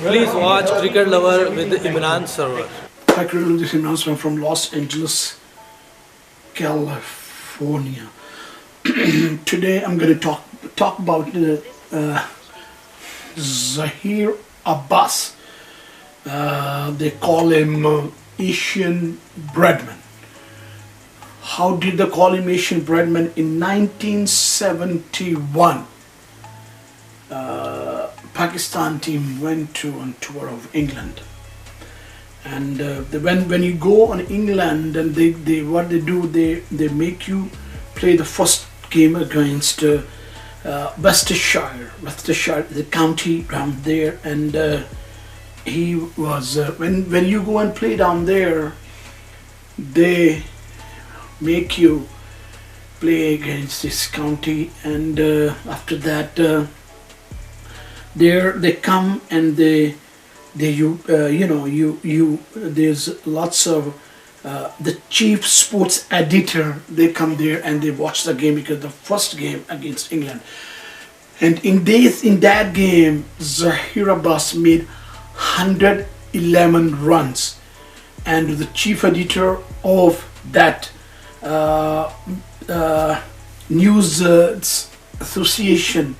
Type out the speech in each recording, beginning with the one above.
Please watch Cricket Lover with Imran Sarwar. Hi, Cricket Lover, this is Imran. I'm from Los Angeles, California. Today I'm going to talk about Zahir Abbas. They call him Asian Breadman. How did they call him Asian Breadman? In 1971, Pakistan team went on tour of England, and when you go on England, and what they do, they make you play the first game against Worcestershire, the county down there, and he was when you go and play down there, they make you play against this county, and after that they come and there's lots of the chief sports editor, they come there and they watch the game, because the first game against England, and in that game Zahir Abbas made 111 runs, and the chief editor of that news association,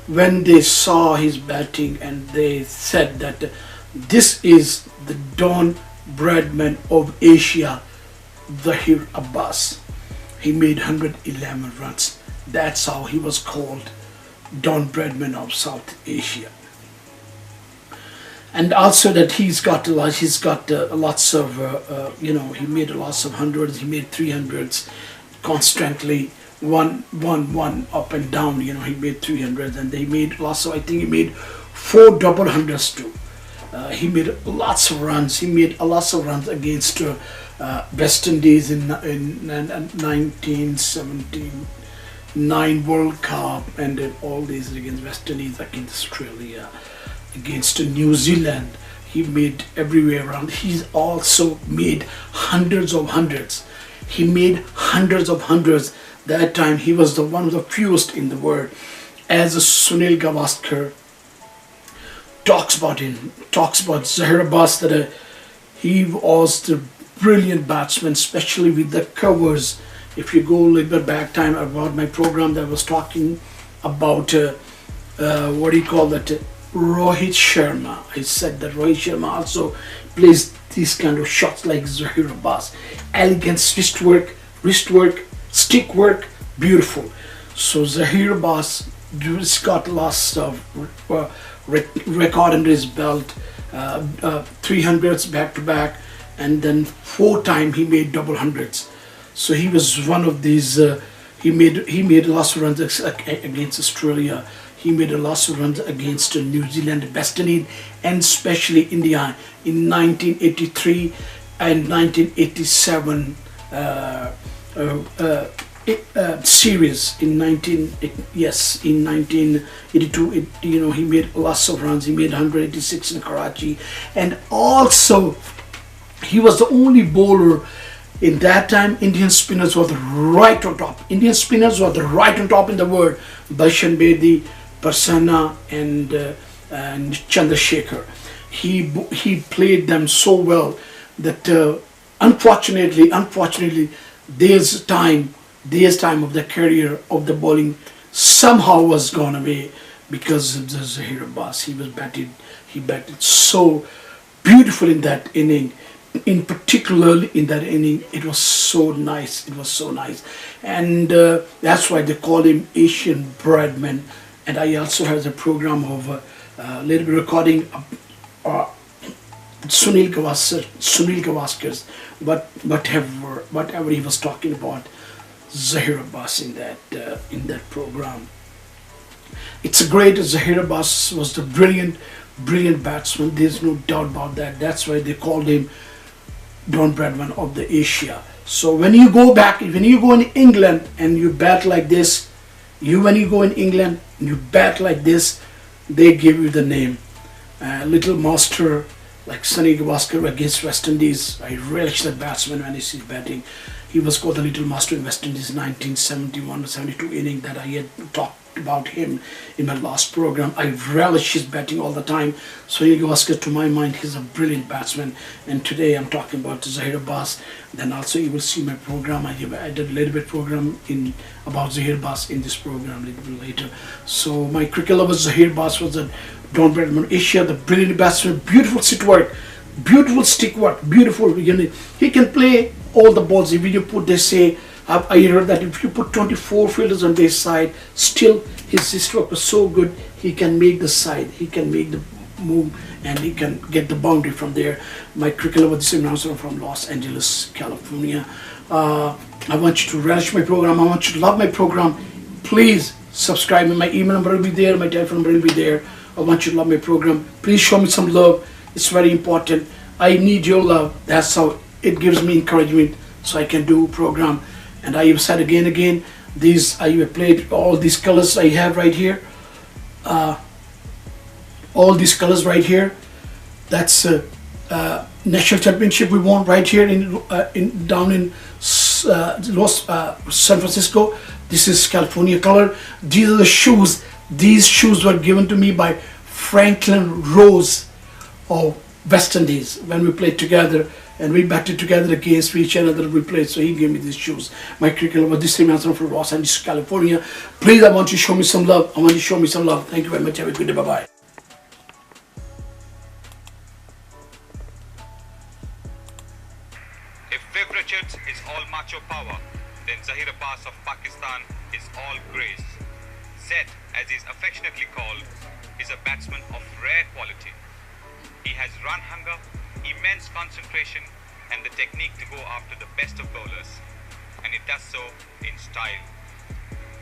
when they saw his batting, and they said that this is the Don Bradman of Asia, Zahir Abbas. He made 111 runs. That's how he was called Don Bradman of South Asia. And also that he's got lots of he made lots of hundreds. He made 300s constantly, one up and down. He made 300s, and they made lots of. I think he made 4 double hundreds too. He made lots of runs. He made lots of runs against West Indies in 1979 World Cup, and then all these against West Indies, against Australia, against New Zealand. He made everywhere around. He's also made hundreds of hundreds. He made hundreds of hundreds. That time he was one of the fewest in the world. As Sunil Gavaskar talks about Zahir Abbas, that he was the brilliant batsman, especially with the covers. If you go a little bit back time about my program that was talking about what do you call that, Rohit Sharma. I said that Rohit Sharma also plays these kind of shots like Zahir Abbas. Elegant wrist work, stick work, beautiful. So Zahir Abbas has got lots of record under his belt, 300s back to back, and then 4 times he made double hundreds. So he was one of these. He made lots of runs against Australia. He made a lots of runs against New Zealand, West Indies, and especially India in 1983 and 1987 series. In 1982, he made lots of runs. He made 186 in Karachi, and also he was the only bowler. In that time, Indian spinners were right on top. Indian spinners were right on top in the world. Darshan Bedi, Prasanna, and Chandrasekhar. He played them so well that unfortunately, there's time of the career of the bowling somehow was gone away because of the Zahir Abbas. He batted so beautiful in that inning. In particular in that inning, it was so nice. And that's why they call him Asian Breadman. And I also have a program of little bit recording Sunil Gavaskar's, but whatever he was talking about Zahir Abbas in that program. It's a great. Zahir Abbas was the brilliant batsman. There's no doubt about that. That's why they called him Don Bradman of the Asia. So when you go in England and you bat like this, when you go in England and you bat like this, they give you the name Little Master, like Sunil Gavaskar against West Indies. I relish that batsman when he sees batting. He was called the Little Master in West Indies 1971 or 72 inning that I had talked about him in my last program. I relish his batting all the time. Sunil Gavaskar, to my mind, he's a brilliant batsman. And today I'm talking about Zahir Abbas. Then also you will see my program. I did a little bit program about Zahir Abbas in this program a little bit later. So my cricket lover Zahir Abbas was a Don Bradman Asia, the brilliant batsman, beautiful sit work, beautiful stick work, beautiful. You know, he can play all the balls. If you put, they say, I heard that if you put 24 fielders on their side, still his stroke was so good, he can make the side, he can make the move, and he can get the boundary from there. My cricket lover, this is Imran from Los Angeles, California. I want you to relish my program. I want you to love my program. Please subscribe. My email number will be there. My telephone number will be there. I want you to love my program. Please show me some love. It's very important. I need your love. That's how it gives me encouragement so I can do program. And I have said again, these I have played all these colors I have right here. All these colors right here. That's national championship we won right here down in San Francisco. This is California color. These are the shoes. These shoes were given to me by Franklin Rose of West Indies when we played together. And we batted together against each other. We played, so he gave me these shoes. My cricket lover, this is Imran from Los Angeles, California. Please, I want you to show me some love. I want you to show me some love. Thank you very much. Have a good day. Bye-bye. If Viv Richards is all macho power, then Zahir Abbas of Pakistan is all grace. Z, as he is affectionately called, is a batsman of rare quality. He has run hunger, immense concentration, and the technique to go after the best of bowlers, and he does so in style.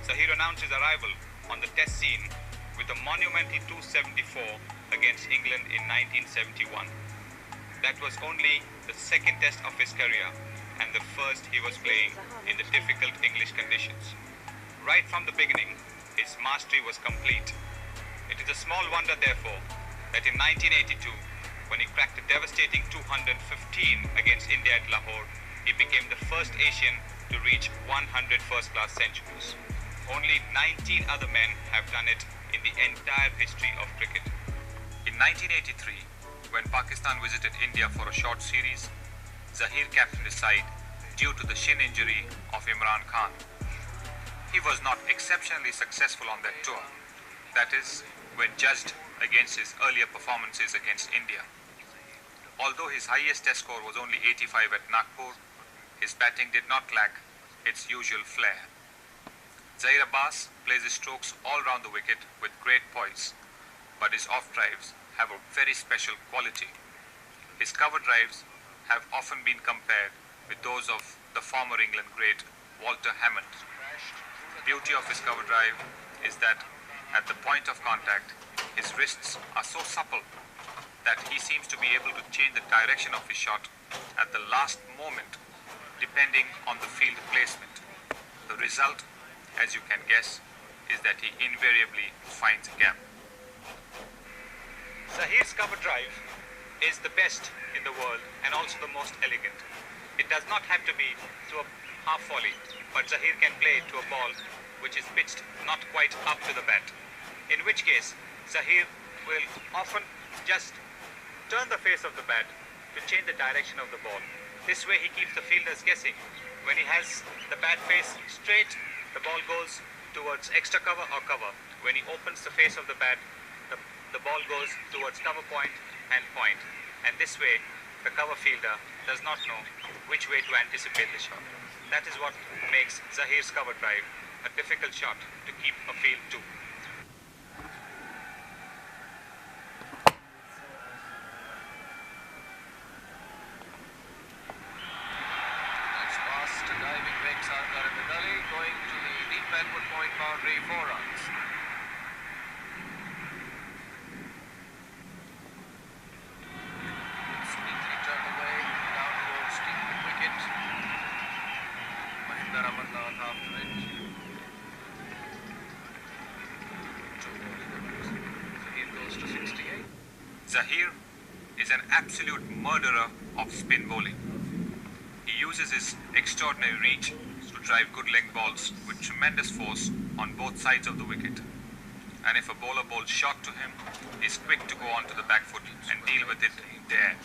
Zahir announced his arrival on the test scene with a monumental 274 against England in 1971. That was only the second test of his career and the first he was playing in the difficult English conditions. Right from the beginning, his mastery was complete. It is a small wonder, therefore, that in 1982, when he cracked a devastating 215 against India at Lahore, he became the first Asian to reach 100 first-class centuries. Only 19 other men have done it in the entire history of cricket. In 1983, when Pakistan visited India for a short series, Zahir captained his side due to the shin injury of Imran Khan. He was not exceptionally successful on that tour. That is, when judged against his earlier performances against India. Although his highest test score was only 85 at Nagpur, his batting did not lack its usual flair. Zahir Abbas plays his strokes all round the wicket with great poise, but his off drives have a very special quality. His cover drives have often been compared with those of the former England great Walter Hammond. The beauty of his cover drive is that at the point of contact, his wrists are so supple that he seems to be able to change the direction of his shot at the last moment, depending on the field placement. The result, as you can guess, is that he invariably finds a gap. Zahir's cover drive is the best in the world and also the most elegant. It does not have to be to a half volley, but Zahir can play to a ball which is pitched not quite up to the bat. In which case, Zahir will often just turn the face of the bat to change the direction of the ball. This way he keeps the fielders guessing. When he has the bat face straight, the ball goes towards extra cover or cover. When he opens the face of the bat, the ball goes towards cover point and point. And this way, the cover fielder does not know which way to anticipate the shot. That is what makes Zahir's cover drive a difficult shot to keep a field to. Going to the deep backward point boundary, 4 runs. It's neatly turned away down towards the wicket. Mahinder Amarnath after it. Zahir goes to 68. Zahir is an absolute murderer of spin bowling. He uses his extraordinary reach to drive good length balls with tremendous force on both sides of the wicket. And if a bowler bowls short to him, he's quick to go on to the back foot and deal with it there.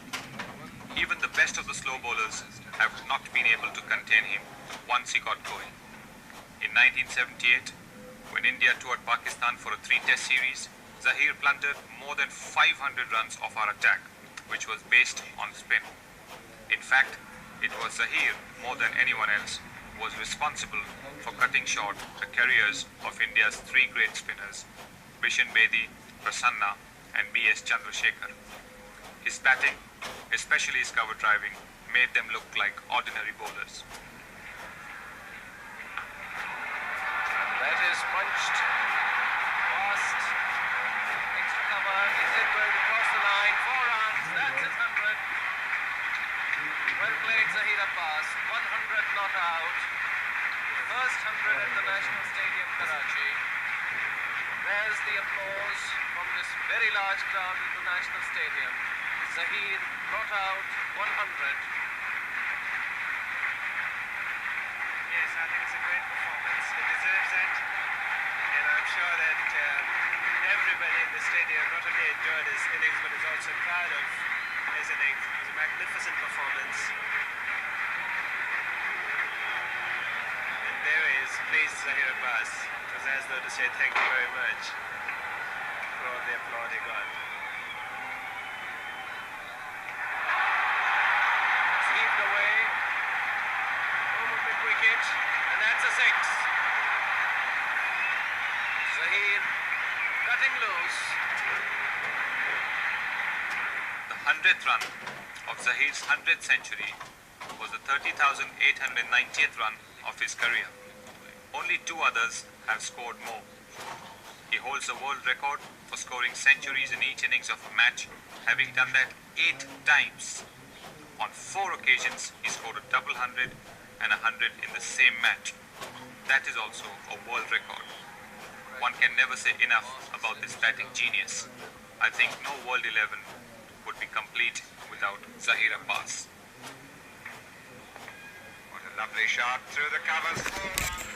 Even the best of the slow bowlers have not been able to contain him once he got going. In 1978, when India toured Pakistan for a 3-test series, Zahir plundered more than 500 runs off our attack, which was based on spin. In fact, it was Zahir, more than anyone else, who was responsible for cutting short the careers of India's 3 great spinners, Bishan Bedi, Prasanna and B.S. Chandrasekhar. His batting, especially his cover driving, made them look like ordinary bowlers. That is punched fast. Extra cover. Is it going to cross the line? 4 runs. That's his 100. Well played, Zahir Abbas. 100 not out. First 100 at the National Stadium, Karachi. There's the applause from this very large crowd at the National Stadium. Zahir not out. 100. Yes, I think it's a great performance. He deserves it. And I'm sure that everybody in the stadium not only enjoyed his innings but is also proud of his innings. It was a magnificent performance. And there he is, pleased Zahir Abbas. It was as though to say thank you very much for all the applaud he got. Swept away. Over mid-wicket. And that's a 6. Zahir cutting loose. The 100th run of Zahir's 100th century was the 30,890th run of his career. Only 2 others have scored more. He holds the world record for scoring centuries in each innings of a match, having done that 8 times. On 4 occasions, he scored a double 100 and 100 in the same match. That is also a world record. One can never say enough about this batting genius. I think no World 11 would be complete without Zahir Abbas. What a lovely shot through the covers. 4 runs.